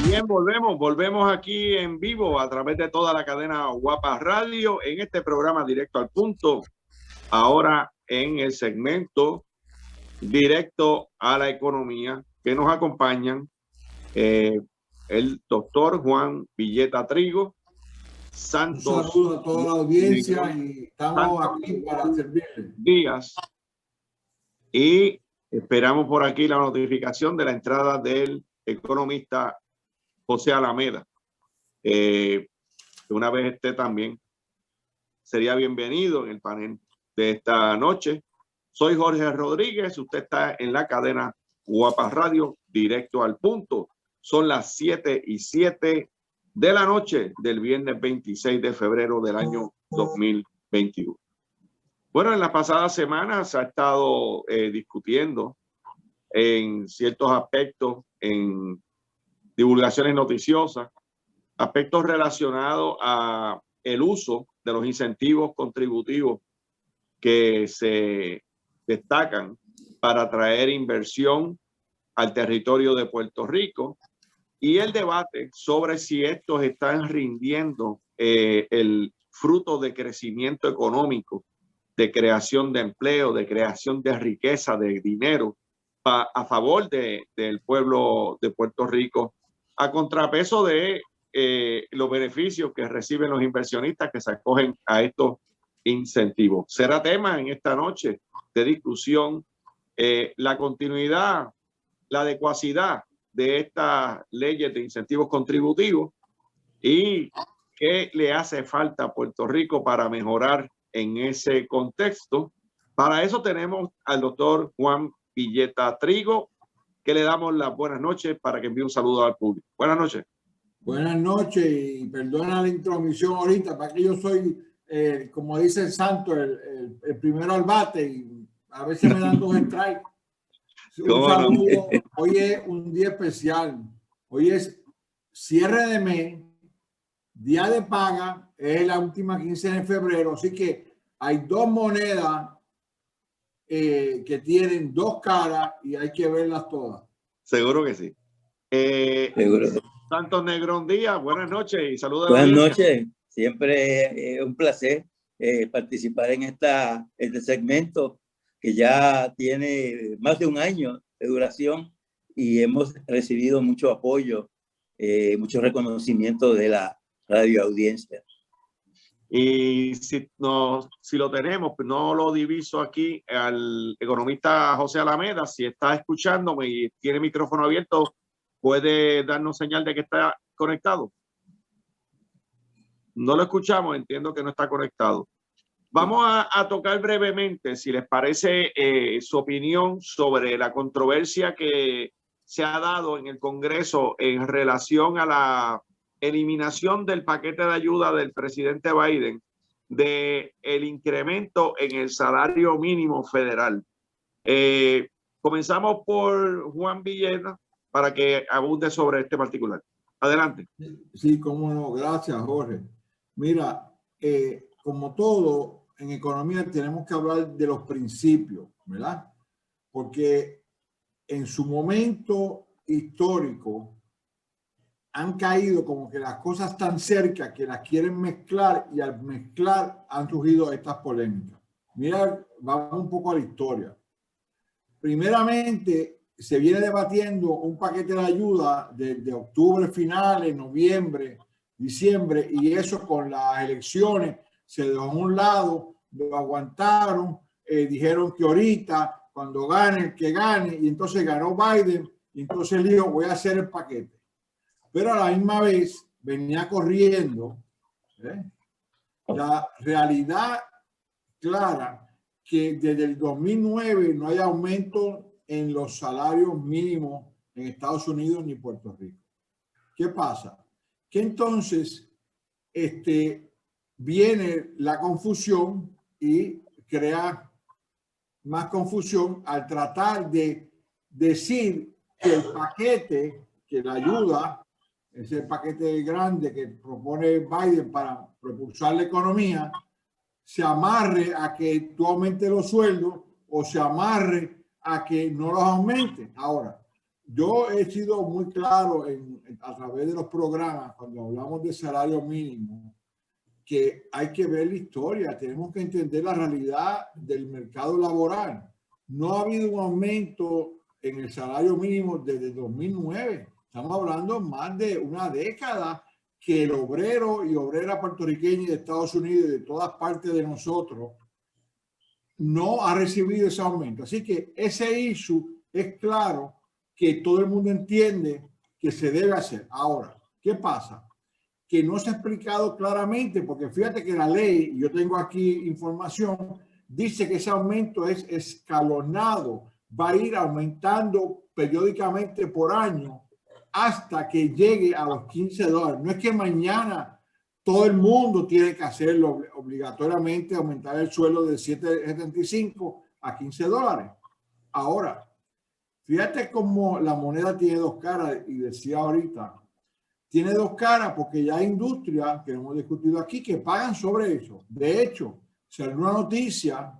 Bien, volvemos aquí en vivo a través de toda la cadena Guapa Radio en este programa Directo al Punto. Ahora en el segmento Directo a la Economía, que nos acompañan el doctor Juan Villeta Trigo, Santos. Un saludo a toda la audiencia y estamos aquí para servirles. Díaz. Y esperamos por aquí la notificación de la entrada del economista José Alameda. Una vez esté también, sería bienvenido en el panel de esta noche. Soy Jorge Rodríguez, usted está en la cadena Guapa Radio, Directo al Punto. Son las 7:07 de la noche del viernes 26 de febrero del año 2021. Bueno, en las pasadas semanas se ha estado discutiendo en ciertos aspectos, en divulgaciones noticiosas, aspectos relacionados a el uso de los incentivos contributivos que se destacan para atraer inversión al territorio de Puerto Rico y el debate sobre si estos están rindiendo el fruto de crecimiento económico, de creación de empleo, de creación de riqueza, de dinero a favor del pueblo de Puerto Rico, a contrapeso de los beneficios que reciben los inversionistas que se acogen a estos incentivos. Será tema en esta noche de discusión la continuidad, la adecuacidad de estas leyes de incentivos contributivos y qué le hace falta a Puerto Rico para mejorar en ese contexto. Para eso tenemos al doctor Juan Villeta Trigo, que le damos las buenas noches para que envíe un saludo al público. Buenas noches. Buenas noches y perdona la intromisión ahorita, para que yo soy, como dice el santo, el primero al bate y a veces me dan 2 strikes. Un saludo. Hoy es un día especial. Hoy es cierre de mes, día de paga, es la última quincena de febrero, así que hay 2 monedas que tienen 2 caras y hay que verlas todas. Seguro que sí. Seguro. Santos Negrón Díaz, buenas noches y saludos. Buenas noches. Siempre es un placer participar en este segmento que ya tiene más de un año de duración y hemos recibido mucho apoyo, mucho reconocimiento de la radio audiencia. Y si lo tenemos, no lo diviso aquí al economista José Alameda. Si está escuchándome y tiene micrófono abierto, puede darnos señal de que está conectado. No lo escuchamos, entiendo que no está conectado. Vamos a tocar brevemente, si les parece, su opinión sobre la controversia que se ha dado en el Congreso en relación a la eliminación del paquete de ayuda del presidente Biden de el incremento en el salario mínimo federal. Comenzamos por Juan Villeta para que abunde sobre este particular. Adelante. Sí, cómo no. Gracias, Jorge. Mira, como todo en economía tenemos que hablar de los principios, ¿verdad? Porque en su momento histórico han caído como que las cosas tan cerca que las quieren mezclar y al mezclar han surgido estas polémicas. Mira, vamos un poco a la historia. Primeramente, se viene debatiendo un paquete de ayuda desde octubre finales, noviembre, diciembre, y eso con las elecciones se dejó a un lado, lo aguantaron, dijeron que ahorita, cuando gane, el que gane, y entonces ganó Biden, y entonces él dijo, voy a hacer el paquete. Pero a la misma vez venía corriendo la realidad clara que desde el 2009 no hay aumento en los salarios mínimos en Estados Unidos ni Puerto Rico. ¿Qué pasa? Que entonces viene la confusión y crea más confusión al tratar de decir que el paquete, que la ayuda, ese paquete grande que propone Biden para propulsar la economía, se amarre a que tú aumentes los sueldos o se amarre a que no los aumente. Ahora, yo he sido muy claro a través de los programas, cuando hablamos de salario mínimo, que hay que ver la historia, tenemos que entender la realidad del mercado laboral. No ha habido un aumento en el salario mínimo desde 2009. Estamos hablando más de una década que el obrero y obrera puertorriqueña de Estados Unidos y de todas partes de nosotros no ha recibido ese aumento. Así que ese issue es claro que todo el mundo entiende que se debe hacer. Ahora, ¿qué pasa? Que no se ha explicado claramente, porque fíjate que la ley, yo tengo aquí información, dice que ese aumento es escalonado, va a ir aumentando periódicamente por año hasta que llegue a los $15. No es que mañana todo el mundo tiene que hacerlo obligatoriamente, aumentar el sueldo de $7.75 a $15. Ahora, fíjate cómo la moneda tiene dos caras, y decía ahorita, tiene dos caras porque ya hay industrias que hemos discutido aquí que pagan sobre eso. De hecho, salió una noticia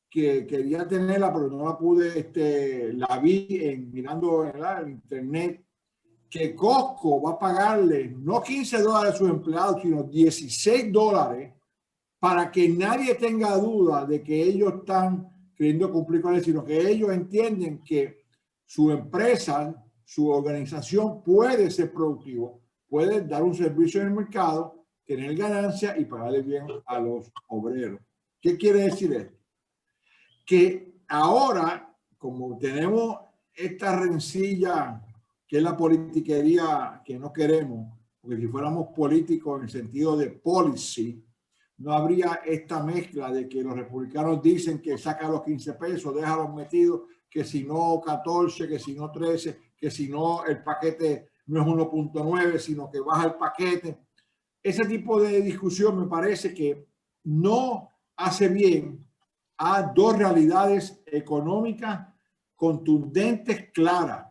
que quería tenerla, pero no la pude, la vi mirando en internet, que Costco va a pagarle no $15 a sus empleados, sino $16 para que nadie tenga duda de que ellos están queriendo cumplir con él, sino que ellos entienden que su empresa, su organización puede ser productivo, puede dar un servicio en el mercado, tener ganancia y pagarle bien a los obreros. ¿Qué quiere decir esto? Que ahora, como tenemos esta rencilla que es la politiquería que no queremos, porque si fuéramos políticos en el sentido de policy, no habría esta mezcla de que los republicanos dicen que saca los 15 pesos, deja los metidos, que si no 14, que si no 13, que si no el paquete no es 1.9, sino que baja el paquete. Ese tipo de discusión me parece que no hace bien a dos realidades económicas contundentes, claras.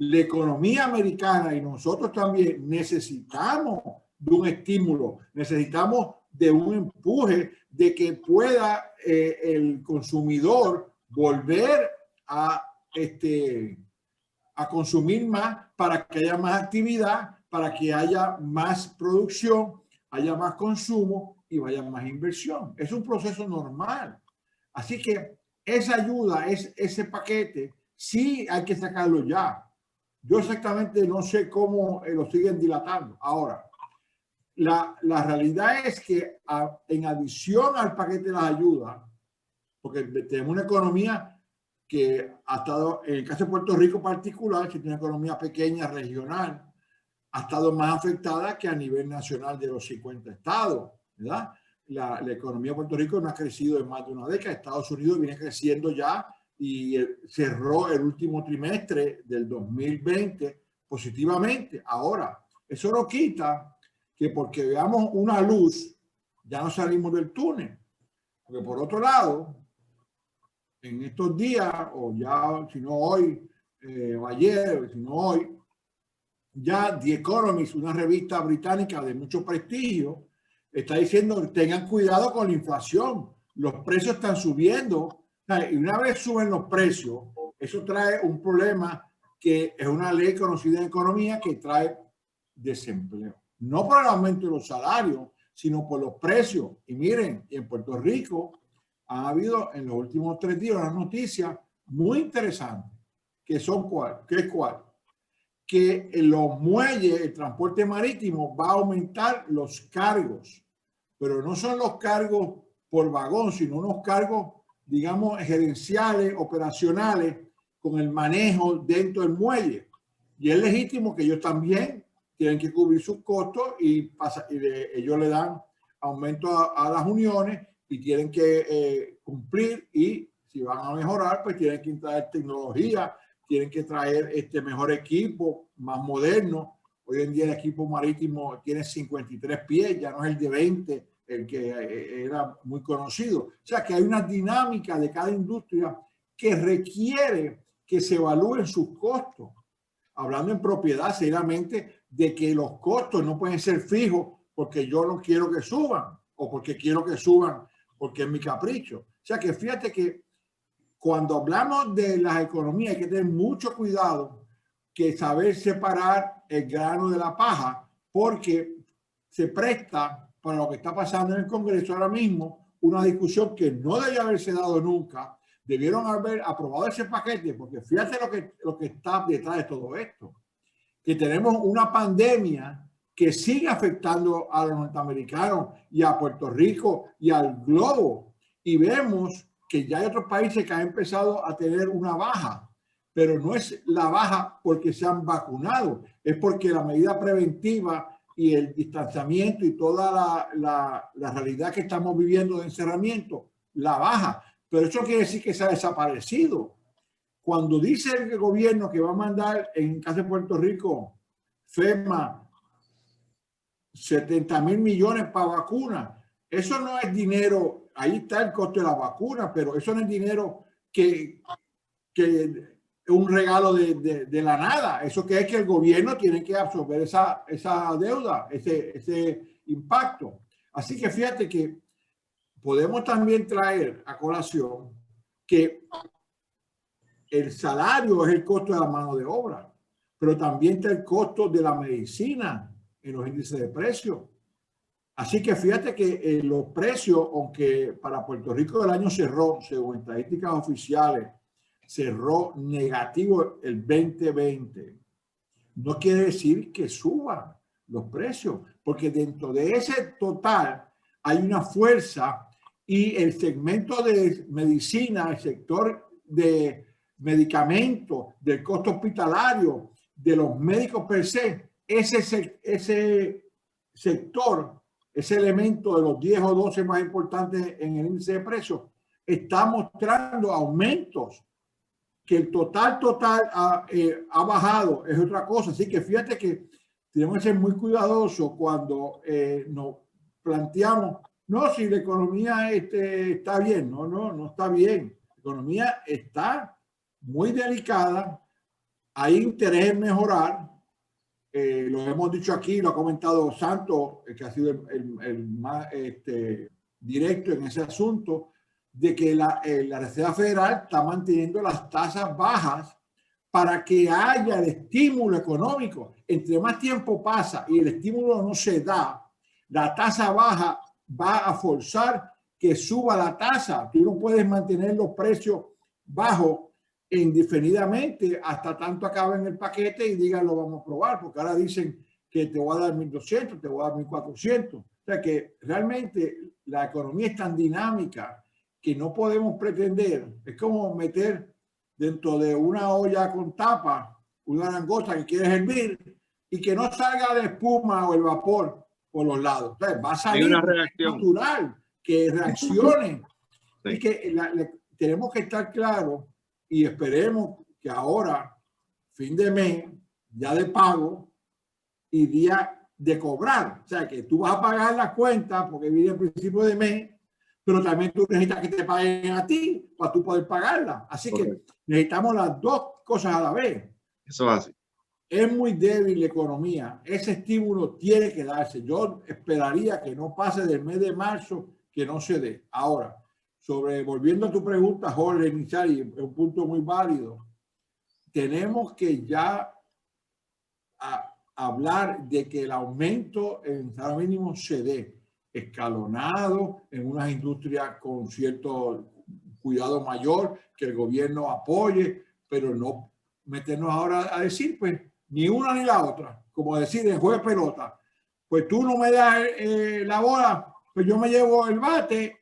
La economía americana y nosotros también necesitamos de un estímulo, necesitamos de un empuje de que pueda el consumidor volver a consumir más para que haya más actividad, para que haya más producción, haya más consumo y vaya más inversión. Es un proceso normal. Así que esa ayuda, ese paquete, sí hay que sacarlo ya. Yo exactamente no sé cómo lo siguen dilatando. Ahora, la realidad es que en adición al paquete de las ayudas, porque tenemos una economía que ha estado, en el caso de Puerto Rico particular, que tiene una economía pequeña, regional, ha estado más afectada que a nivel nacional de los 50 estados, ¿verdad? La economía de Puerto Rico no ha crecido en más de una década. Estados Unidos viene creciendo ya y cerró el último trimestre del 2020 positivamente. Ahora, eso no quita que porque veamos una luz, ya no salimos del túnel. Porque por otro lado, en estos días, o ya, si no hoy, o ayer, si no hoy, ya The Economist, una revista británica de mucho prestigio, está diciendo que tengan cuidado con la inflación. Los precios están subiendo. Y una vez suben los precios, eso trae un problema que es una ley conocida en economía que trae desempleo. No por el aumento de los salarios, sino por los precios. Y miren, en Puerto Rico ha habido en los últimos 3 días una noticia muy interesante, que son cuál, que en los muelles, el transporte marítimo va a aumentar los cargos, pero no son los cargos por vagón, sino unos cargos, digamos, gerenciales, operacionales, con el manejo dentro del muelle. Y es legítimo que ellos también tienen que cubrir sus costos y ellos le dan aumento a las uniones y tienen que cumplir, y si van a mejorar, pues tienen que traer tecnología, tienen que traer mejor equipo, más moderno. Hoy en día el equipo marítimo tiene 53 pies, ya no es el de 20, el que era muy conocido. O sea que hay una dinámica de cada industria que requiere que se evalúen sus costos. Hablando en propiedad, seriamente, de que los costos no pueden ser fijos porque yo no quiero que suban o porque quiero que suban porque es mi capricho. O sea que fíjate que cuando hablamos de las economías hay que tener mucho cuidado que saber separar el grano de la paja, porque se presta para lo que está pasando en el Congreso ahora mismo, una discusión que no debe haberse dado nunca. Debieron haber aprobado ese paquete, porque fíjate lo que está detrás de todo esto, que tenemos una pandemia que sigue afectando a los norteamericanos y a Puerto Rico y al globo. Y vemos que ya hay otros países que han empezado a tener una baja, pero no es la baja porque se han vacunado, es porque la medida preventiva y el distanciamiento y toda la realidad que estamos viviendo de encerramiento, la baja. Pero eso quiere decir que se ha desaparecido. Cuando dice el gobierno que va a mandar, en caso de Puerto Rico, FEMA, 70,000 millones para vacunas, eso no es dinero, ahí está el costo de la vacuna, pero eso no es dinero que es un regalo de la nada. Eso que es que el gobierno tiene que absorber esa deuda, ese impacto. Así que fíjate que podemos también traer a colación que el salario es el costo de la mano de obra, pero también está el costo de la medicina en los índices de precios. Así que fíjate que los precios, aunque para Puerto Rico el año cerró, según estadísticas oficiales, cerró negativo el 2020, no quiere decir que suban los precios, porque dentro de ese total hay una fuerza y el segmento de medicina, el sector de medicamentos, del costo hospitalario, de los médicos per se, ese sector, ese elemento de los 10 o 12 más importantes en el índice de precios, está mostrando aumentos. Que el total ha bajado es otra cosa. Así que fíjate que tenemos que ser muy cuidadosos cuando nos planteamos, no, si la economía está bien. No está bien. La economía está muy delicada. Hay interés en mejorar. Lo hemos dicho aquí, lo ha comentado Santos, que ha sido el más directo en ese asunto, de que la Reserva Federal está manteniendo las tasas bajas para que haya el estímulo económico. Entre más tiempo pasa y el estímulo no se da, la tasa baja va a forzar que suba la tasa. Tú no puedes mantener los precios bajos indefinidamente hasta tanto acaben el paquete y digan lo vamos a probar, porque ahora dicen que te voy a dar 1.200, te voy a dar 1.400. O sea que realmente la economía es tan dinámica que no podemos pretender, es como meter dentro de una olla con tapa una langosta que quieres hervir y que no salga la espuma o el vapor por los lados. Entonces, va a salir una reacción natural, que reaccione. Sí. Y que tenemos que estar claros y esperemos que ahora, fin de mes, ya de pago y día de cobrar. O sea, que tú vas a pagar la cuenta porque viene el principio de mes, pero también tú necesitas que te paguen a ti para tú poder pagarla. Así que necesitamos las dos cosas a la vez. Eso es así. Es muy débil la economía. Ese estímulo tiene que darse. Yo esperaría que no pase del mes de marzo, que no se dé. Ahora, volviendo a tu pregunta, Jorge, inicial, y es un punto muy válido, tenemos que ya hablar de que el aumento en salario mínimo se dé escalonado en unas industrias con cierto cuidado mayor, que el gobierno apoye, pero no meternos ahora a decir, pues, ni una ni la otra. Como decir, en juego de pelota, pues tú no me das la bola, pues yo me llevo el bate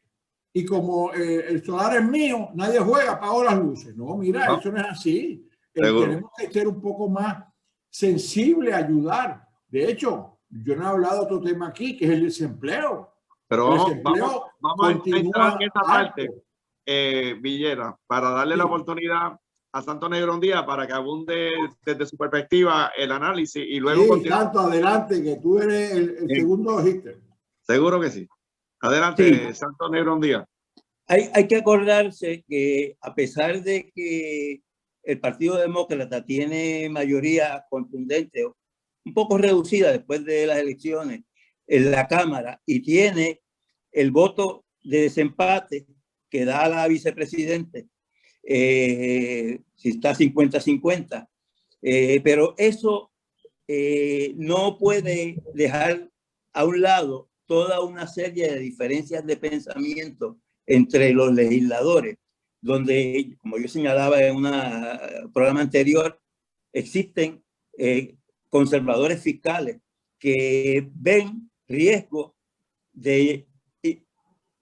y como el solar es mío, nadie juega, apago las luces. No, mira, eso no es así. Tenemos que ser un poco más sensibles a ayudar. De hecho, yo no he hablado de otro tema aquí, que es el desempleo. Pero vamos a entrar en esta parte, Villera, para darle la oportunidad a Santo Negrón Díaz para que abunde desde su perspectiva el análisis y luego Santo, adelante, que tú eres el segundo hitter. Seguro que sí. Adelante, Santo Negrón Díaz. Hay que acordarse que a pesar de que el Partido Demócrata tiene mayoría contundente, un poco reducida después de las elecciones en la Cámara, y tiene el voto de desempate que da la vicepresidente, si está 50-50, Pero eso no puede dejar a un lado toda una serie de diferencias de pensamiento entre los legisladores, donde, como yo señalaba en un programa anterior, existen conservadores fiscales que ven riesgo de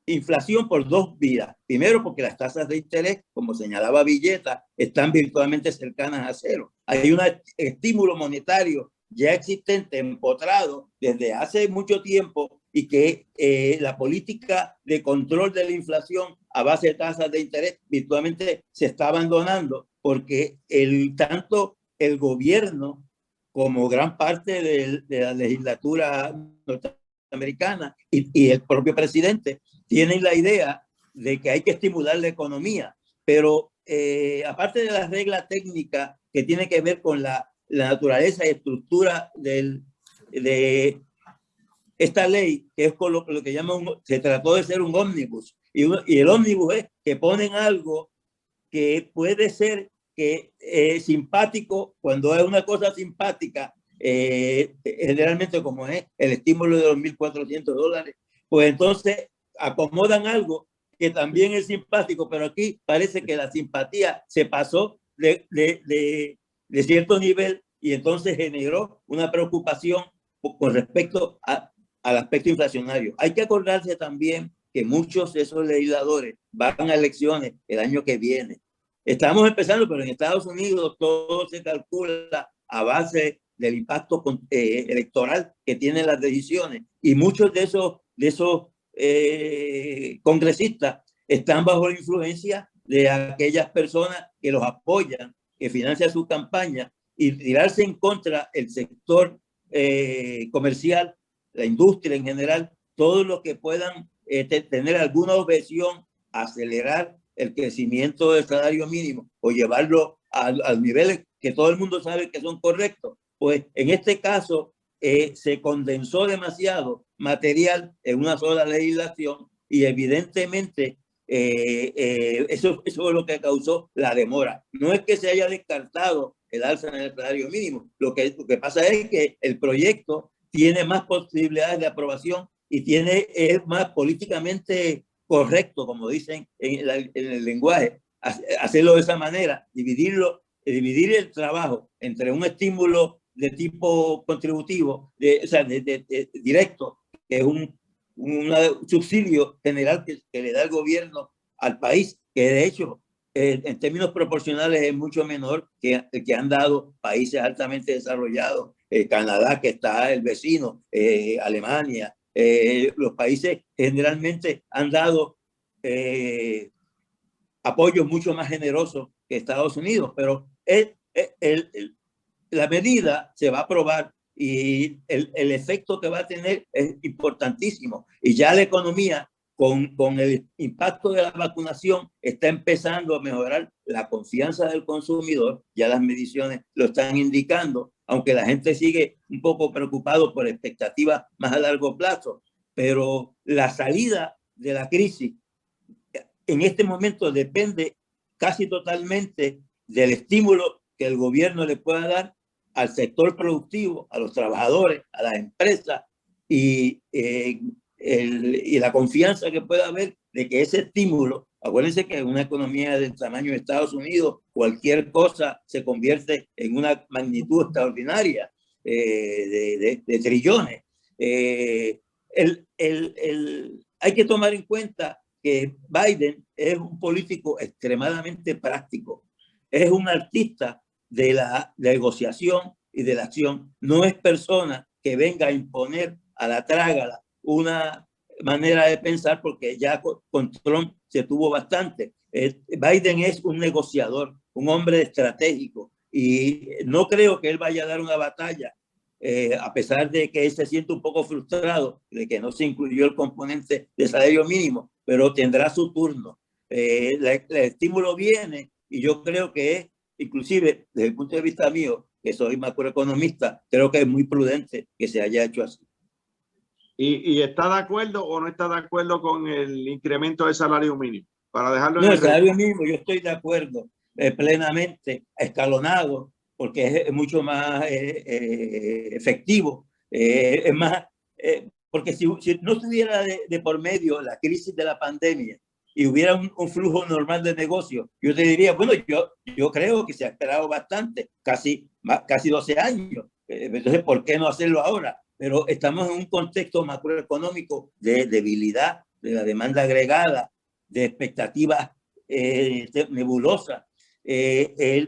inflación por dos vías. Primero, porque las tasas de interés, como señalaba Villeta, están virtualmente cercanas a cero. Hay un estímulo monetario ya existente, empotrado desde hace mucho tiempo, y que la política de control de la inflación a base de tasas de interés virtualmente se está abandonando, porque tanto el gobierno como gran parte de la legislatura norteamericana y el propio presidente tienen la idea de que hay que estimular la economía, pero aparte de la regla técnica que tiene que ver con la naturaleza y estructura de esta ley, que es con lo que llaman, se trató de ser un ómnibus, y el ómnibus es que ponen algo que puede ser que simpático, cuando es una cosa simpática, generalmente como es el estímulo de los $1,400, pues entonces acomodan algo que también es simpático, pero aquí parece que la simpatía se pasó de cierto nivel, y entonces generó una preocupación con respecto al aspecto inflacionario. Hay que acordarse también que muchos de esos legisladores van a elecciones el año que viene. Estamos empezando, pero en Estados Unidos todo se calcula a base del impacto electoral que tienen las decisiones, y muchos de esos congresistas están bajo la influencia de aquellas personas que los apoyan, que financian su campaña, y tirarse en contra el sector comercial, la industria en general, todos los que puedan tener alguna objeción, acelerar el crecimiento del salario mínimo o llevarlo a niveles que todo el mundo sabe que son correctos. Pues en este caso se condensó demasiado material en una sola legislación, y evidentemente eso es lo que causó la demora. No es que se haya descartado el alza en el salario mínimo, lo que pasa es que el proyecto tiene más posibilidades de aprobación y es más políticamente correcto, como dicen en el lenguaje, hacerlo de esa manera, dividir el trabajo entre un estímulo de tipo contributivo, directo, que es un subsidio general que le da el gobierno al país, que de hecho en términos proporcionales es mucho menor que el que han dado países altamente desarrollados, Canadá, que está el vecino, Alemania. Los países generalmente han dado apoyos mucho más generosos que Estados Unidos, pero la medida se va a aprobar y el efecto que va a tener es importantísimo. Y ya la economía, con el impacto de la vacunación, está empezando a mejorar la confianza del consumidor. Ya las mediciones lo están indicando, aunque la gente sigue un poco preocupado por expectativas más a largo plazo. Pero la salida de la crisis en este momento depende casi totalmente del estímulo que el gobierno le pueda dar al sector productivo, a los trabajadores, a las empresas, y la confianza que pueda haber de que ese estímulo, acuérdense que en una economía del tamaño de Estados Unidos, cualquier cosa se convierte en una magnitud extraordinaria de trillones. Hay que tomar en cuenta que Biden es un político extremadamente práctico, es un artista de la negociación y de la acción. No es persona que venga a imponer a la trágala una manera de pensar, porque ya con Trump se tuvo bastante. Biden es un negociador, un hombre estratégico, y no creo que él vaya a dar una batalla, a pesar de que él se siente un poco frustrado de que no se incluyó el componente de salario mínimo, pero tendrá su turno. El estímulo viene, y yo creo que es, inclusive desde el punto de vista mío, que soy macroeconomista, creo que es muy prudente que se haya hecho así. ¿Y está de acuerdo o no está de acuerdo con el incremento del salario mínimo? Para dejarlo en el salario mínimo yo estoy de acuerdo plenamente, escalonado, porque es mucho más efectivo. Es más, porque si no estuviera de por medio la crisis de la pandemia y hubiera un flujo normal de negocio, yo te diría, bueno, yo creo que se ha esperado bastante, casi 12 años. Entonces, ¿por qué no hacerlo ahora? Pero estamos en un contexto macroeconómico de debilidad, de la demanda agregada, de expectativas nebulosas.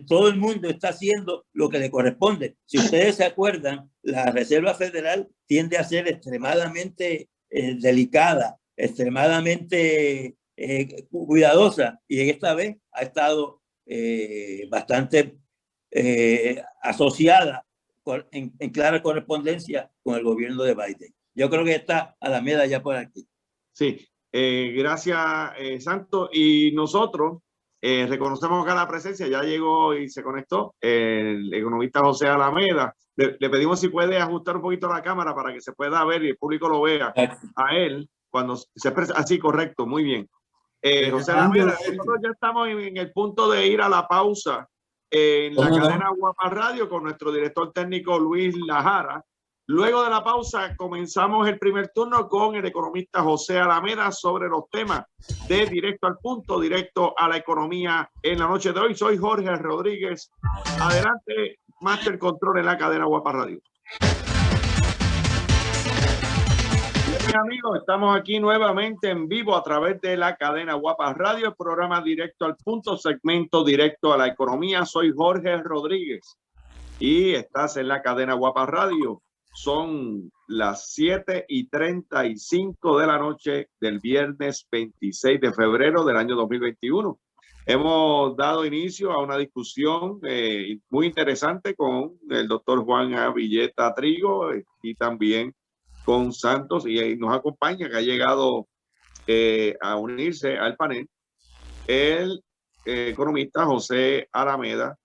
Todo el mundo está haciendo lo que le corresponde. Si ustedes se acuerdan, la Reserva Federal tiende a ser extremadamente delicada, extremadamente cuidadosa, y esta vez ha estado bastante asociada en clara correspondencia con el gobierno de Biden. Yo creo que está Alameda ya por aquí. Sí, gracias, Santo. Y nosotros reconocemos acá la presencia, ya llegó y se conectó el economista José Alameda. Le pedimos si puede ajustar un poquito la cámara para que se pueda ver y el público lo vea a él cuando se expresa. Así, correcto, muy bien. José Alameda, nosotros ya estamos en el punto de ir a la pausa en la cadena Guapa Radio con nuestro director técnico Luis Lajara. Luego de la pausa comenzamos el primer turno con el economista José Alameda sobre los temas de Directo al Punto, directo a la economía en la noche de hoy. Soy Jorge Rodríguez. Adelante, Master Control en la cadena Guapa Radio. Bien, amigos, estamos aquí nuevamente en vivo a través de la cadena Guapa Radio, el programa Directo al Punto, segmento directo a la economía. Soy Jorge Rodríguez y estás en la cadena Guapa Radio. Son las 7:35 de la noche del viernes 26 de febrero del año 2021. Hemos dado inicio a una discusión muy interesante con el doctor Juan A. Villeta Trigo y también con Santos, y nos acompaña, que ha llegado a unirse al panel, el economista José Alameda,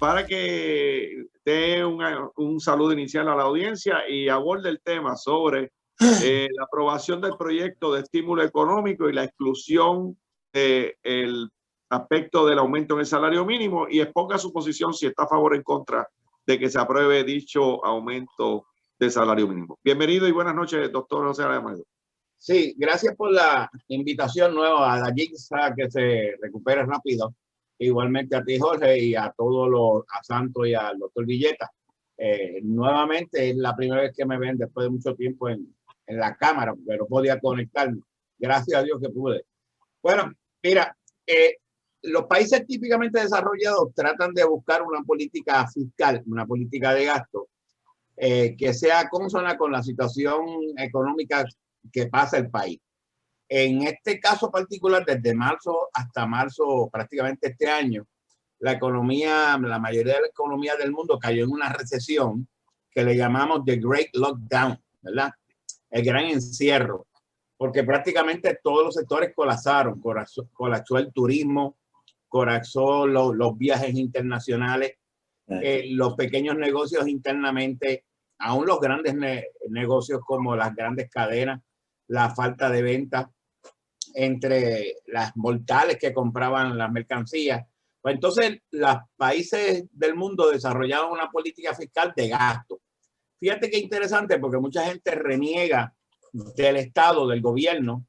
para que dé un saludo inicial a la audiencia y aborde el tema sobre la aprobación del proyecto de estímulo económico y la exclusión del aspecto del aumento en el salario mínimo, y exponga su posición si está a favor o en contra de que se apruebe dicho aumento de salario mínimo. Bienvenido y buenas noches, doctor José Alameda. Sí, gracias por la invitación nueva a la GIGSA, que se recupere rápido. Igualmente a ti, Jorge, y a todos a Santos y al doctor Villeta. Nuevamente es la primera vez que me ven después de mucho tiempo en la cámara, pero podía conectarme. Gracias a Dios que pude. Bueno, mira, los países típicamente desarrollados tratan de buscar una política fiscal, una política de gasto, que sea consona con la situación económica que pasa el país. En este caso particular, desde marzo hasta marzo, prácticamente este año, la mayoría de la economía del mundo cayó en una recesión que le llamamos The Great Lockdown, ¿verdad? El gran encierro, porque prácticamente todos los sectores colapsaron. Colapsó el turismo, colapsó los viajes internacionales, los pequeños negocios internamente, aún los grandes negocios como las grandes cadenas, la falta de ventas entre las mortales que compraban las mercancías. Pues entonces los países del mundo desarrollaban una política fiscal de gasto. Fíjate qué interesante, porque mucha gente reniega del Estado, del gobierno.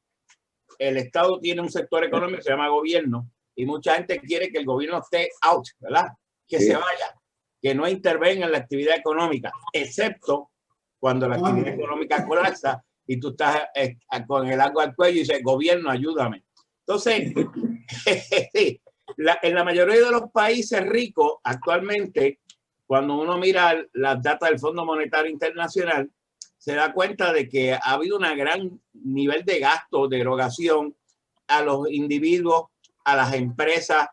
El Estado tiene un sector económico que se llama gobierno, y mucha gente quiere que el gobierno esté out, ¿verdad? Que se vaya, que no intervenga en la actividad económica, excepto cuando la actividad económica colapsa y tú estás con el agua al cuello y dices, gobierno, ayúdame. Entonces, en la mayoría de los países ricos actualmente, cuando uno mira las datas del Fondo Monetario Internacional, se da cuenta de que ha habido un gran nivel de gasto, de erogación a los individuos, a las empresas,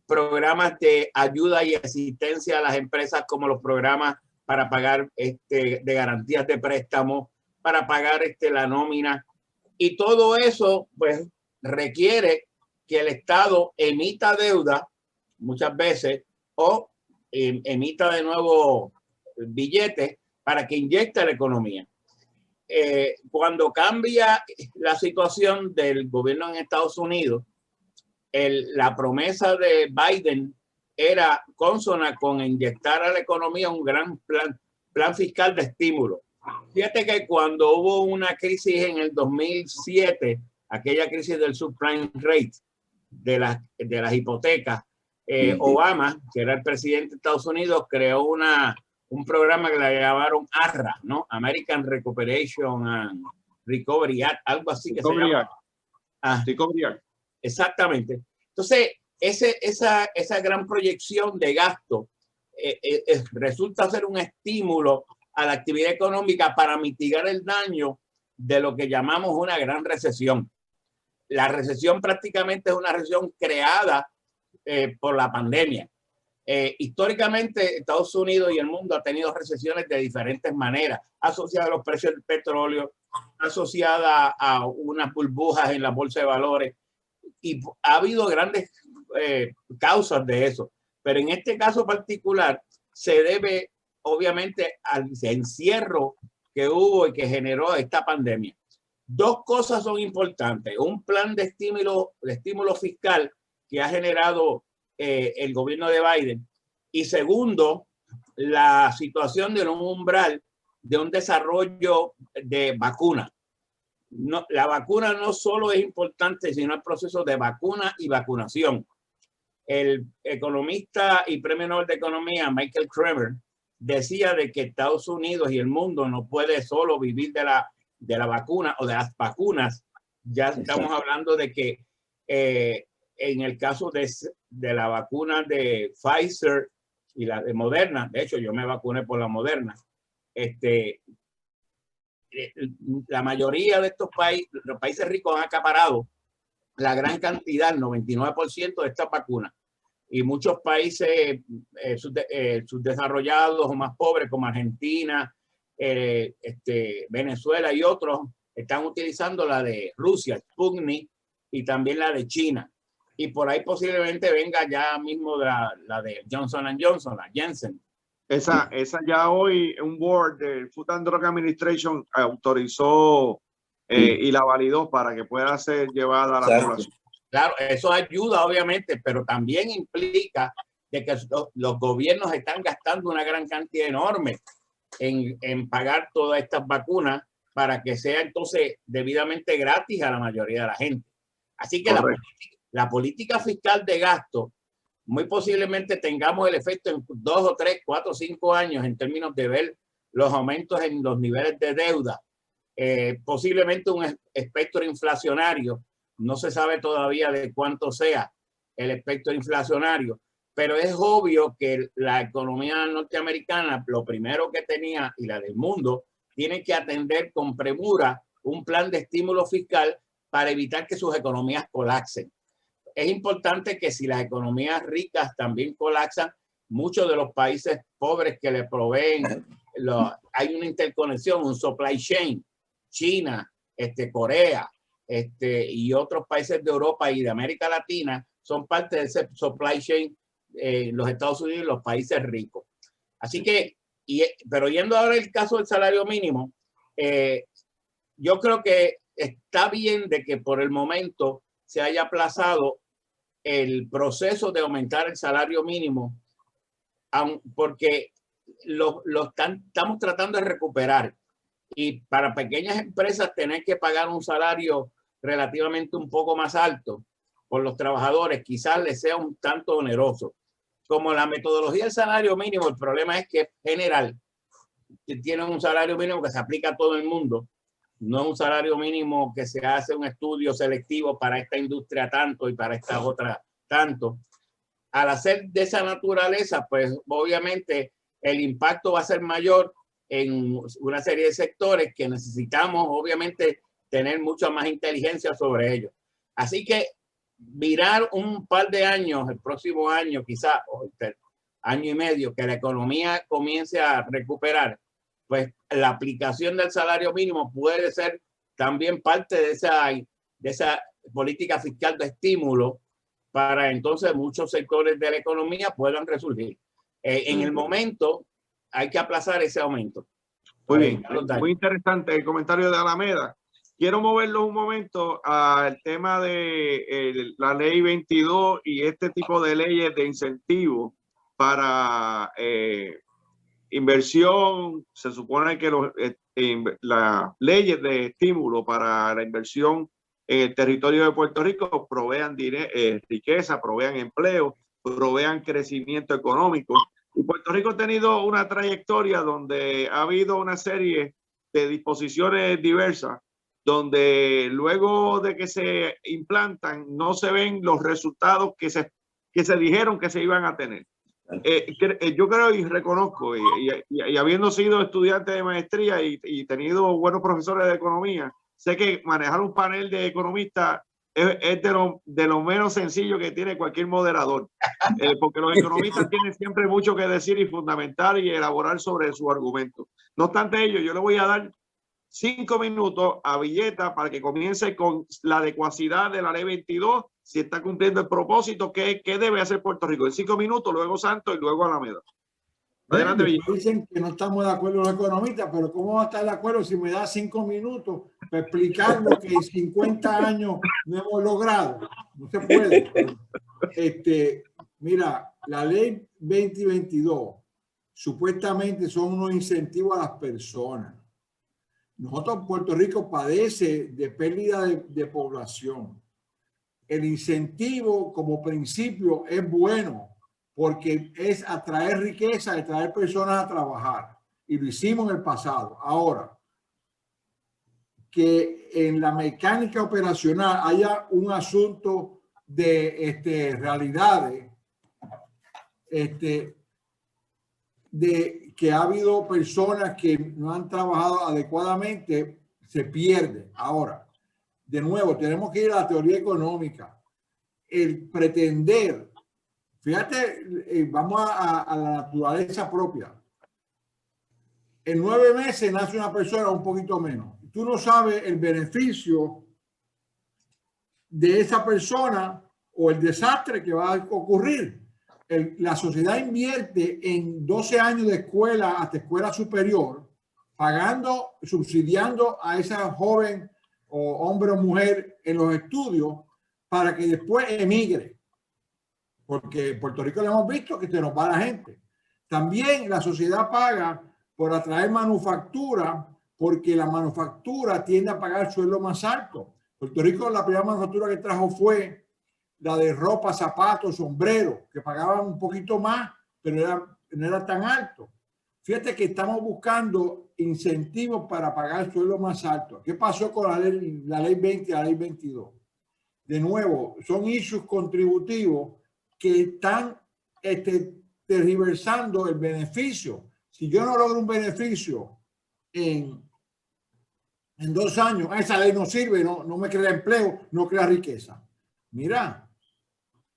programas de ayuda y asistencia a las empresas, como los programas para pagar de garantías de préstamo, para pagar la nómina, y todo eso pues requiere que el Estado emita deuda muchas veces o emita de nuevo billetes para que inyecte la economía. Cuando cambia la situación del gobierno en Estados Unidos, la promesa de Biden era consona con inyectar a la economía un gran plan fiscal de estímulo. Fíjate que cuando hubo una crisis en el 2007, aquella crisis del subprime rate de las hipotecas, Obama, que era el presidente de Estados Unidos, creó un programa que le llamaron ARRA, ¿no? American Recuperation and Recovery Act, algo así que se llama. Exactamente. Entonces, esa gran proyección de gasto resulta ser un estímulo a la actividad económica para mitigar el daño de lo que llamamos una gran recesión. La recesión prácticamente es una recesión creada por la pandemia. Históricamente, Estados Unidos y el mundo ha tenido recesiones de diferentes maneras, asociadas a los precios del petróleo, asociadas a unas burbujas en la bolsa de valores, y ha habido grandes causas de eso. Pero en este caso particular se debe obviamente al encierro que hubo y que generó esta pandemia. Dos cosas son importantes: un plan de estímulo fiscal que ha generado el gobierno de Biden, y segundo, la situación de un umbral de un desarrollo de vacuna. No, la vacuna no solo es importante, sino el proceso de vacuna y vacunación. El economista y premio Nobel de Economía Michael Kremer decía de que Estados Unidos y el mundo no puede solo vivir de la vacuna o de las vacunas. Ya estamos hablando de que en el caso de la vacuna de Pfizer y la de Moderna, de hecho yo me vacuné por la Moderna, la mayoría de estos países, los países ricos, han acaparado la gran cantidad, el 99% de estas vacunas. Y muchos países subdesarrollados o más pobres como Argentina, Venezuela y otros están utilizando la de Rusia, Sputnik, y también la de China. Y por ahí posiblemente venga ya mismo la de Johnson & Johnson, la Janssen. Esa ya hoy un board del Food and Drug Administration autorizó y la validó para que pueda ser llevada a la población. Claro, eso ayuda obviamente, pero también implica de que los gobiernos están gastando una gran cantidad enorme en pagar todas estas vacunas para que sea entonces debidamente gratis a la mayoría de la gente. Así que la política fiscal de gasto, muy posiblemente tengamos el efecto en 2 o 3, 4 o 5 años en términos de ver los aumentos en los niveles de deuda, posiblemente un espectro inflacionario. No se sabe todavía de cuánto sea el espectro inflacionario, pero es obvio que la economía norteamericana, lo primero que tenía, y la del mundo, tiene que atender con premura un plan de estímulo fiscal para evitar que sus economías colapsen. Es importante que si las economías ricas también colapsan, muchos de los países pobres que le proveen, hay una interconexión, un supply chain. China, Corea, y otros países de Europa y de América Latina son parte de ese supply chain, los Estados Unidos y los países ricos. Así que, pero yendo ahora al caso del salario mínimo, yo creo que está bien de que por el momento se haya aplazado el proceso de aumentar el salario mínimo, porque estamos tratando de recuperar. Y para pequeñas empresas tener que pagar un salario relativamente un poco más alto por los trabajadores quizás les sea un tanto oneroso. Como la metodología del salario mínimo, el problema es que es general. Tienen un salario mínimo que se aplica a todo el mundo. No es un salario mínimo que se hace un estudio selectivo para esta industria tanto y para esta otra tanto. Al hacer de esa naturaleza, pues obviamente el impacto va a ser mayor en una serie de sectores que necesitamos obviamente tener mucha más inteligencia sobre ellos. Así que mirar un par de años, el próximo año quizás, o año y medio, que la economía comience a recuperar, pues la aplicación del salario mínimo puede ser también parte de esa política fiscal de estímulo para entonces muchos sectores de la economía puedan resurgir. En el momento hay que aplazar ese aumento. Muy bien, muy interesante el comentario de Alameda. quiero moverlo un momento al tema de la ley 22 y este tipo de leyes de incentivos para inversión. Se supone que las leyes de estímulo para la inversión en el territorio de Puerto Rico provean riqueza, provean empleo, provean crecimiento económico. Y Puerto Rico ha tenido una trayectoria donde ha habido una serie de disposiciones diversas, donde luego de que se implantan no se ven los resultados que se dijeron que se iban a tener. Yo creo y reconozco, y habiendo sido estudiante de maestría y tenido buenos profesores de economía, sé que manejar un panel de economistas es de lo menos sencillo que tiene cualquier moderador, porque los economistas tienen siempre mucho que decir y fundamentar y elaborar sobre su argumento. No obstante ello, yo le voy a dar 5 minutos a Villeta para que comience con la adecuacidad de la ley 22, si está cumpliendo el propósito, qué debe hacer Puerto Rico. En 5 minutos, luego Santos y luego Alameda. Adelante, Villeta. Dicen que no estamos de acuerdo los economistas, pero ¿cómo va a estar de acuerdo si me da 5 minutos para explicar lo que en 50 años no hemos logrado? No se puede. Mira, la ley 2022 supuestamente son unos incentivos a las personas. Nosotros, Puerto Rico padece de pérdida de población. El incentivo como principio es bueno porque es atraer riqueza, atraer personas a trabajar. Y lo hicimos en el pasado. Ahora, que en la mecánica operacional haya un asunto de realidades, de que ha habido personas que no han trabajado adecuadamente, se pierde. Ahora, de nuevo, tenemos que ir a la teoría económica. El pretender, fíjate, vamos a la naturaleza propia. En 9 meses nace una persona un poquito menos. Tú no sabes el beneficio de esa persona o el desastre que va a ocurrir. La sociedad invierte en 12 años de escuela hasta escuela superior, pagando, subsidiando a esa joven o hombre o mujer en los estudios para que después emigre. Porque en Puerto Rico le hemos visto que se nos va la gente. También la sociedad paga por atraer manufactura, porque la manufactura tiende a pagar el sueldo más alto. Puerto Rico, la primera manufactura que trajo fue la de ropa, zapatos, sombreros, que pagaban un poquito más, pero no era tan alto. Fíjate que estamos buscando incentivos para pagar el sueldo más alto. ¿Qué pasó con la ley 20 y la ley 22? De nuevo, son issues contributivos que están tergiversando el beneficio. Si yo no logro un beneficio en 2 años, esa ley no sirve, no me crea empleo, no crea riqueza. Mira,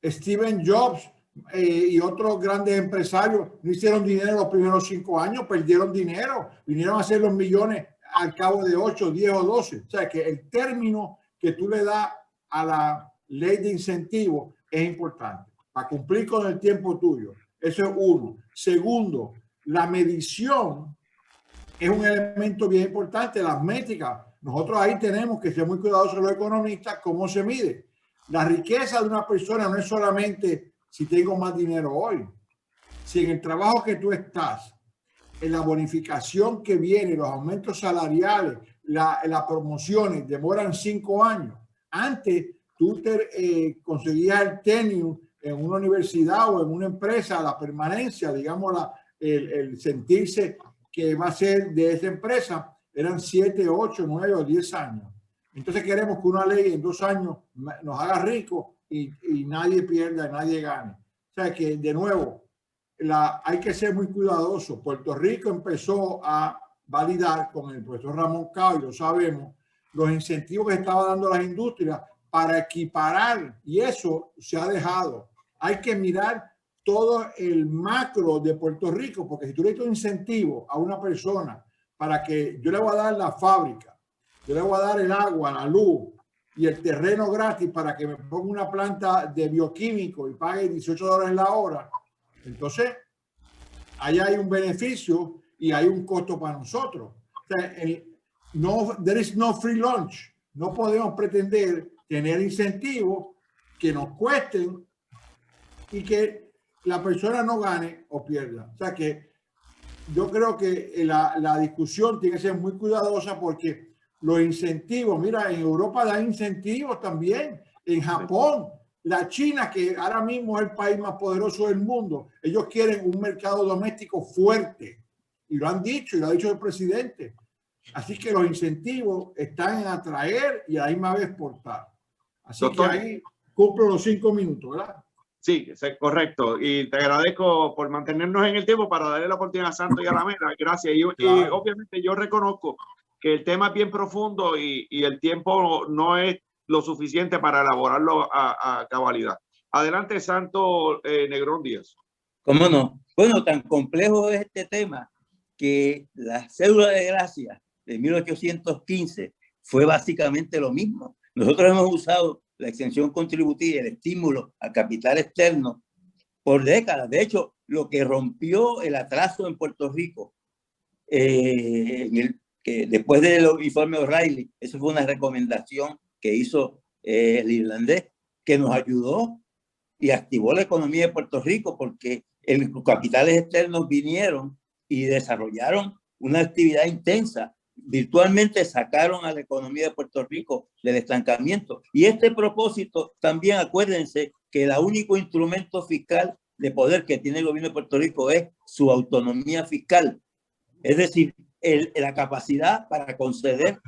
Steve Jobs y otros grandes empresarios no hicieron dinero los primeros 5 años, perdieron dinero, vinieron a hacer los millones al cabo de 8, 10 o 12. O sea que el término que tú le das a la ley de incentivos es importante para cumplir con el tiempo tuyo. Eso es uno. Segundo, la medición es un elemento bien importante, las métricas. Nosotros ahí tenemos que ser muy cuidadosos los economistas, cómo se mide. La riqueza de una persona no es solamente si tengo más dinero hoy. Si en el trabajo que tú estás, en la bonificación que viene, los aumentos salariales, las promociones demoran 5 años. Antes tú conseguías el tenure en una universidad o en una empresa, la permanencia, digamos, el sentirse que va a ser de esa empresa, eran 7, 8, 9 o 10 años. Entonces queremos que una ley en 2 años nos haga ricos y nadie pierda, nadie gane. O sea que, de nuevo, hay que ser muy cuidadoso. Puerto Rico empezó a validar con el profesor Ramón Cao, y lo sabemos, los incentivos que estaba dando las industrias para equiparar, y eso se ha dejado. Hay que mirar todo el macro de Puerto Rico, porque si tú le das un incentivo a una persona para que yo le voy a dar la fábrica, yo le voy a dar el agua, la luz y el terreno gratis para que me ponga una planta de bioquímico y pague $18 la hora, entonces ahí hay un beneficio y hay un costo para nosotros. O sea, no, there is no free lunch. No podemos pretender tener incentivos que nos cuesten y que la persona no gane o pierda. O sea que yo creo que la discusión tiene que ser muy cuidadosa porque los incentivos, mira, en Europa dan incentivos también, en Japón, la China, que ahora mismo es el país más poderoso del mundo, ellos quieren un mercado doméstico fuerte y lo han dicho y lo ha dicho el presidente. Así que los incentivos están en atraer y a la misma vez exportar. Así Doctor, que ahí cumplo los 5 minutos, ¿verdad? Sí, es correcto. Y te agradezco por mantenernos en el tiempo para darle la oportunidad a Santo y a la Mera. Gracias. Y obviamente yo reconozco que el tema es bien profundo y el tiempo no es lo suficiente para elaborarlo a cabalidad. Adelante, Santo Negrón Díaz. ¿Cómo no? Bueno, tan complejo es este tema que la cédula de gracia de 1815 fue básicamente lo mismo. Nosotros hemos usado la exención contributiva y el estímulo al capital externo por décadas. De hecho, lo que rompió el atraso en Puerto Rico, que después del informe O'Reilly, eso fue una recomendación que hizo el irlandés, que nos ayudó y activó la economía de Puerto Rico porque los capitales externos vinieron y desarrollaron una actividad intensa. Virtualmente sacaron a la economía de Puerto Rico del estancamiento. Y este propósito también, acuérdense que el único instrumento fiscal de poder que tiene el gobierno de Puerto Rico es su autonomía fiscal. Es decir, la capacidad para conceder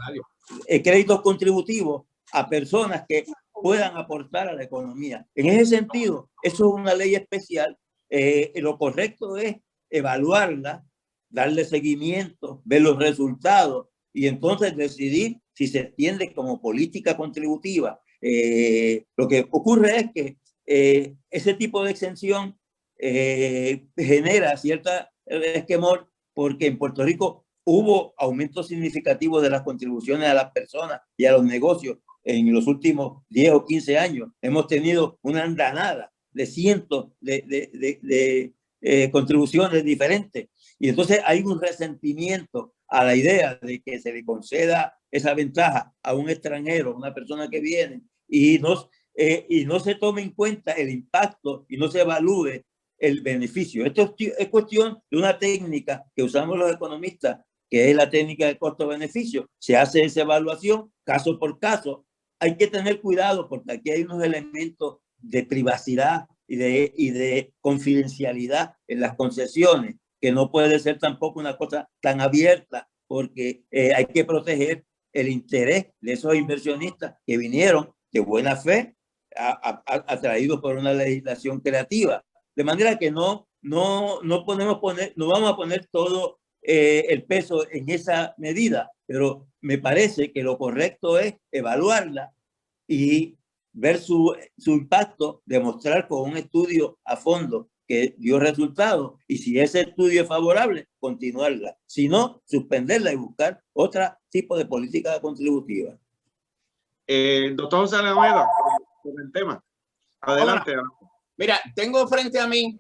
créditos contributivos a personas que puedan aportar a la economía. En ese sentido, eso es una ley especial. Lo correcto es evaluarla, darle seguimiento, ver los resultados y entonces decidir si se extiende como política contributiva. Lo que ocurre es que ese tipo de exención genera cierta esquemor porque en Puerto Rico hubo aumentos significativos de las contribuciones a las personas y a los negocios en los últimos 10 o 15 años. Hemos tenido una andanada de cientos de contribuciones diferentes. Y entonces hay un resentimiento a la idea de que se le conceda esa ventaja a un extranjero, una persona que viene, y no se tome en cuenta el impacto y no se evalúe el beneficio. Esto es cuestión de una técnica que usamos los economistas, que es la técnica de costo-beneficio. Se hace esa evaluación caso por caso. Hay que tener cuidado porque aquí hay unos elementos de privacidad y de confidencialidad en las concesiones, que no puede ser tampoco una cosa tan abierta, porque hay que proteger el interés de esos inversionistas que vinieron de buena fe, atraídos por una legislación creativa. De manera que no vamos a poner todo el peso en esa medida, pero me parece que lo correcto es evaluarla y ver su impacto, demostrar con un estudio a fondo que dio resultados y si ese estudio es favorable, continuarla. Si no, suspenderla y buscar otro tipo de política contributiva. Doctor José Alameda, con el tema. Adelante. Ahora, mira, tengo frente a mí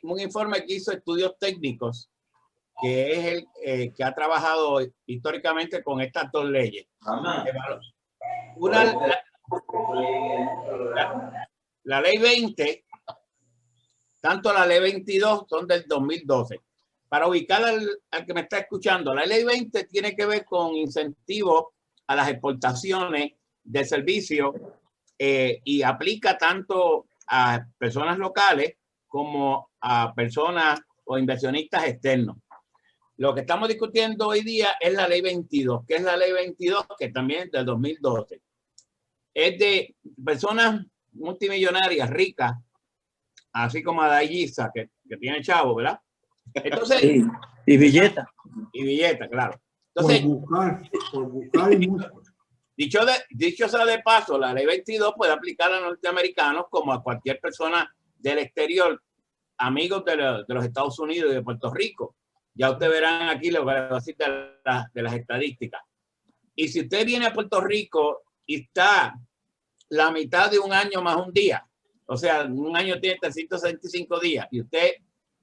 un informe que hizo Estudios Técnicos, que es el que ha trabajado históricamente con estas dos leyes. La ley 20, tanto la ley 22 son del 2012. Para ubicar al que me está escuchando, la ley 20 tiene que ver con incentivos a las exportaciones de servicios y aplica tanto a personas locales como a personas o inversionistas externos. Lo que estamos discutiendo hoy día es la ley 22, que es la ley 22 que también es del 2012. Es de personas multimillonarias, ricas, así como Adayisa, que tiene chavo, ¿verdad? Entonces, sí, y billeta. Y billeta, claro. Entonces, por buscar y mucho. Dicho sea de paso, la ley 22 puede aplicar a norteamericanos como a cualquier persona del exterior, amigos de los Estados Unidos y de Puerto Rico. Ya ustedes verán aquí lo que voy a decir de las estadísticas. Y si usted viene a Puerto Rico y está la mitad de un año más un día, o sea, un año tiene 365 días, y usted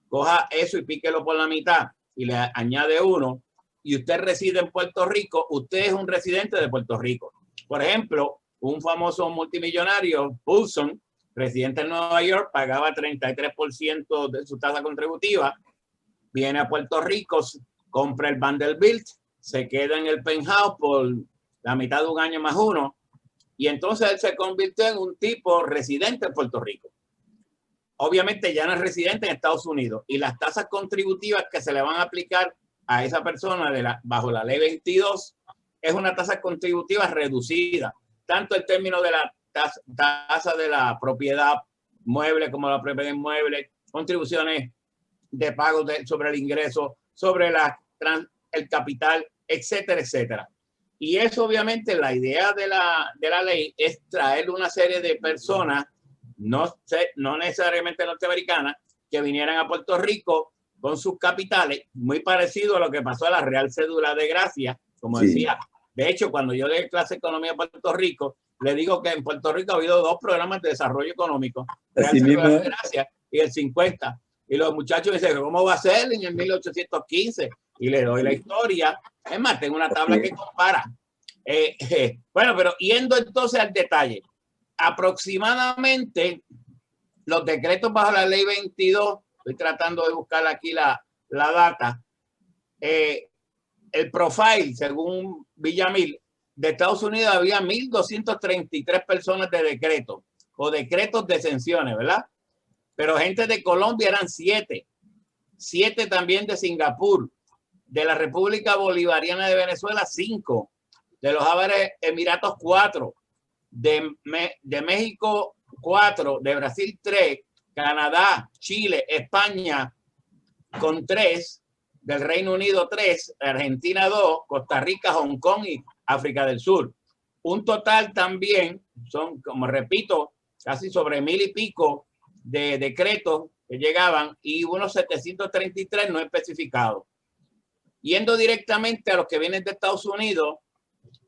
coja eso y píquelo por la mitad y le añade uno, y usted reside en Puerto Rico, usted es un residente de Puerto Rico. Por ejemplo, un famoso multimillonario, Paulson, residente en Nueva York, pagaba 33% de su tasa contributiva, viene a Puerto Rico, compra el Vanderbilt, se queda en el penthouse por la mitad de un año más uno, y entonces él se convirtió en un tipo residente en Puerto Rico. Obviamente ya no es residente en Estados Unidos, y las tasas contributivas que se le van a aplicar a esa persona bajo la ley 22 es una tasa contributiva reducida, tanto en términos de la tasa de la propiedad mueble como la propiedad inmueble, contribuciones de pago sobre el ingreso, sobre el capital, etcétera, etcétera. Y eso obviamente la idea de la ley es traer una serie de personas, no necesariamente norteamericanas, que vinieran a Puerto Rico con sus capitales, muy parecido a lo que pasó a la Real Cédula de Gracia, como decía. De hecho, cuando yo doy clase de economía en Puerto Rico, le digo que en Puerto Rico ha habido 2 programas de desarrollo económico, Real Cédula de Gracia y el 50. Y los muchachos me dicen, ¿cómo va a ser en el 1815? Y le doy la historia. Es más, tengo una tabla que compara. Bueno, pero yendo entonces al detalle, aproximadamente los decretos bajo la ley 22, estoy tratando de buscar aquí la data, el profile, según Villamil, de Estados Unidos había 1.233 personas de decreto o decretos de exenciones, ¿verdad? Pero gente de Colombia eran 7 también de Singapur, de la República Bolivariana de Venezuela 5, de los Árabes Emiratos 4, de México 4, de Brasil 3, Canadá, Chile, España con 3, del Reino Unido 3, Argentina 2, Costa Rica, Hong Kong y África del Sur. Un total también son, como repito, casi sobre 1,000 y pico de decretos que llegaban y unos 733 no especificados. Yendo directamente a los que vienen de Estados Unidos,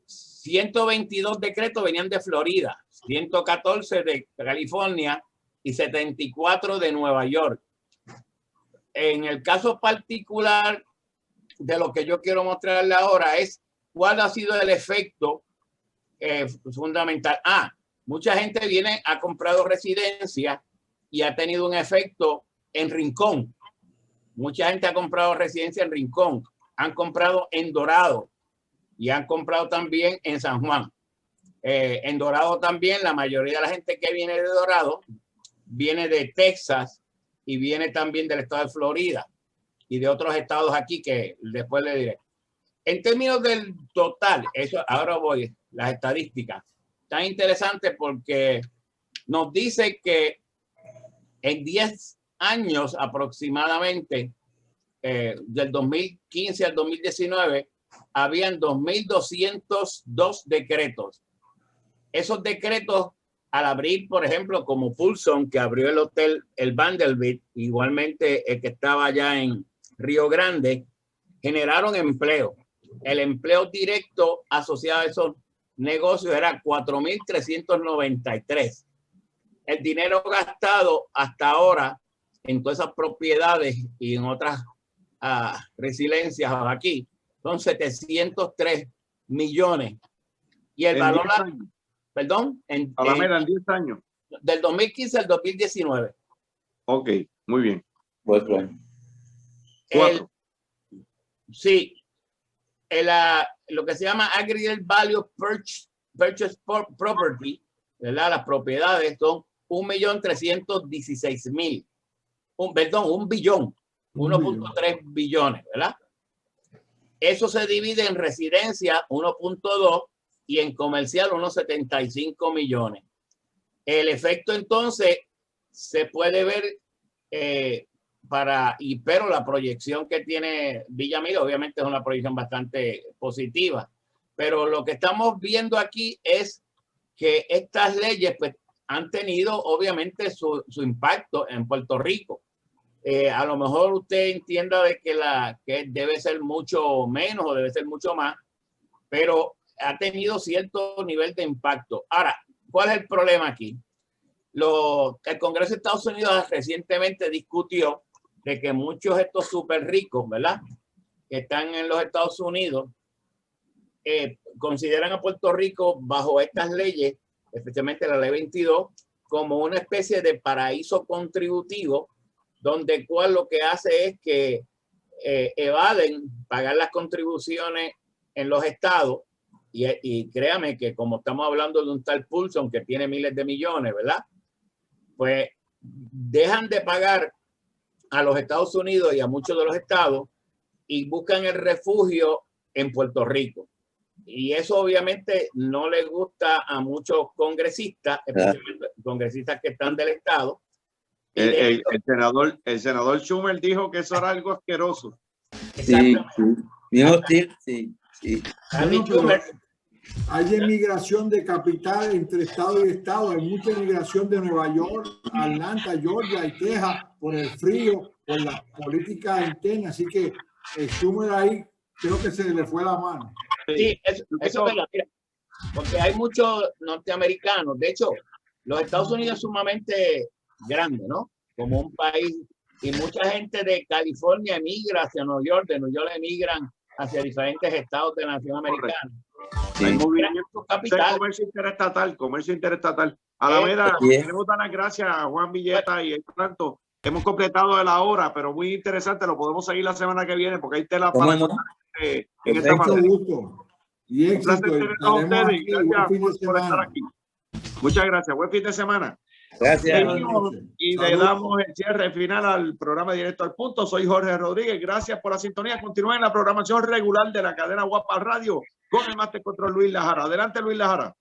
122 decretos venían de Florida, 114 de California y 74 de Nueva York. En el caso particular de lo que yo quiero mostrarle ahora es cuál ha sido el efecto fundamental. Mucha gente ha comprado residencia y ha tenido un efecto en Rincón. Mucha gente ha comprado residencia en Rincón, han comprado en Dorado y han comprado también en San Juan. En Dorado también la mayoría de la gente que viene de Dorado viene de Texas y viene también del estado de Florida y de otros estados aquí que después le diré. En términos del total, eso ahora voy, las estadísticas, tan interesante porque nos dice que en 10 años aproximadamente, del 2015 al 2019, habían 2.202 decretos. Esos decretos, al abrir, por ejemplo, como Paulson, que abrió el hotel, el Vanderbilt, igualmente el que estaba allá en Río Grande, generaron empleo. El empleo directo asociado a esos negocios era 4.393. El dinero gastado hasta ahora en todas esas propiedades y en otras resiliencias aquí son 703 millones. Y el valor, perdón, en 10 años. Del 2015 al 2019. Ok, muy bien. Sí, lo que se llama Aggregate Value Purchase Property, ¿verdad? Las propiedades son 1.316.000. Perdón, 1 billón, 1.3 billones, ¿verdad? Eso se divide en residencia 1.2 y en comercial unos 75 millones. El efecto entonces se puede ver pero la proyección que tiene Villamil obviamente es una proyección bastante positiva. Pero lo que estamos viendo aquí es que estas leyes pues, han tenido obviamente su impacto en Puerto Rico. A lo mejor usted entienda de que debe ser mucho menos o debe ser mucho más, pero ha tenido cierto nivel de impacto. Ahora, ¿cuál es el problema aquí? El Congreso de Estados Unidos recientemente discutió de que muchos de estos súper ricos, ¿verdad? que están en los Estados Unidos consideran a Puerto Rico bajo estas leyes, especialmente la ley 22, como una especie de paraíso contributivo, donde cual lo que hace es que evaden pagar las contribuciones en los estados. Y créame que como estamos hablando de un tal Paulson que tiene miles de millones, ¿verdad? Pues dejan de pagar a los Estados Unidos y a muchos de los estados y buscan el refugio en Puerto Rico. Y eso obviamente no le gusta a muchos congresistas, especialmente congresistas que están del estado. El senador Schumer dijo que eso era algo asqueroso. Sí, bien hostil, sí. Bueno, hay emigración de capital entre estado y estado. Hay mucha emigración de Nueva York, Atlanta, Georgia y Texas por el frío, por la política interna. Así que Schumer ahí creo que se le fue la mano. Sí, eso es verdad. Mira, porque hay muchos norteamericanos. De hecho, los Estados Unidos es sumamente grande, ¿no? Como un país. Y mucha gente de California emigra hacia Nueva York, de Nueva York emigran hacia diferentes estados de la nación americana. Sí. Hay movimiento capital. Comercio interestatal. Alameda, queremos dar las gracias a Juan Villeta y el tanto. Hemos completado la hora, pero muy interesante. Lo podemos seguir la semana que viene porque hay tela para en esta materia. Y éxito. Gracias por estar aquí. Muchas gracias. Buen fin de semana. Gracias. Y le damos el cierre final al programa Directo al Punto. Soy Jorge Rodríguez. Gracias por la sintonía. Continúen en la programación regular de la cadena Guapa Radio con el Master Control Luis Lajara. Adelante, Luis Lajara.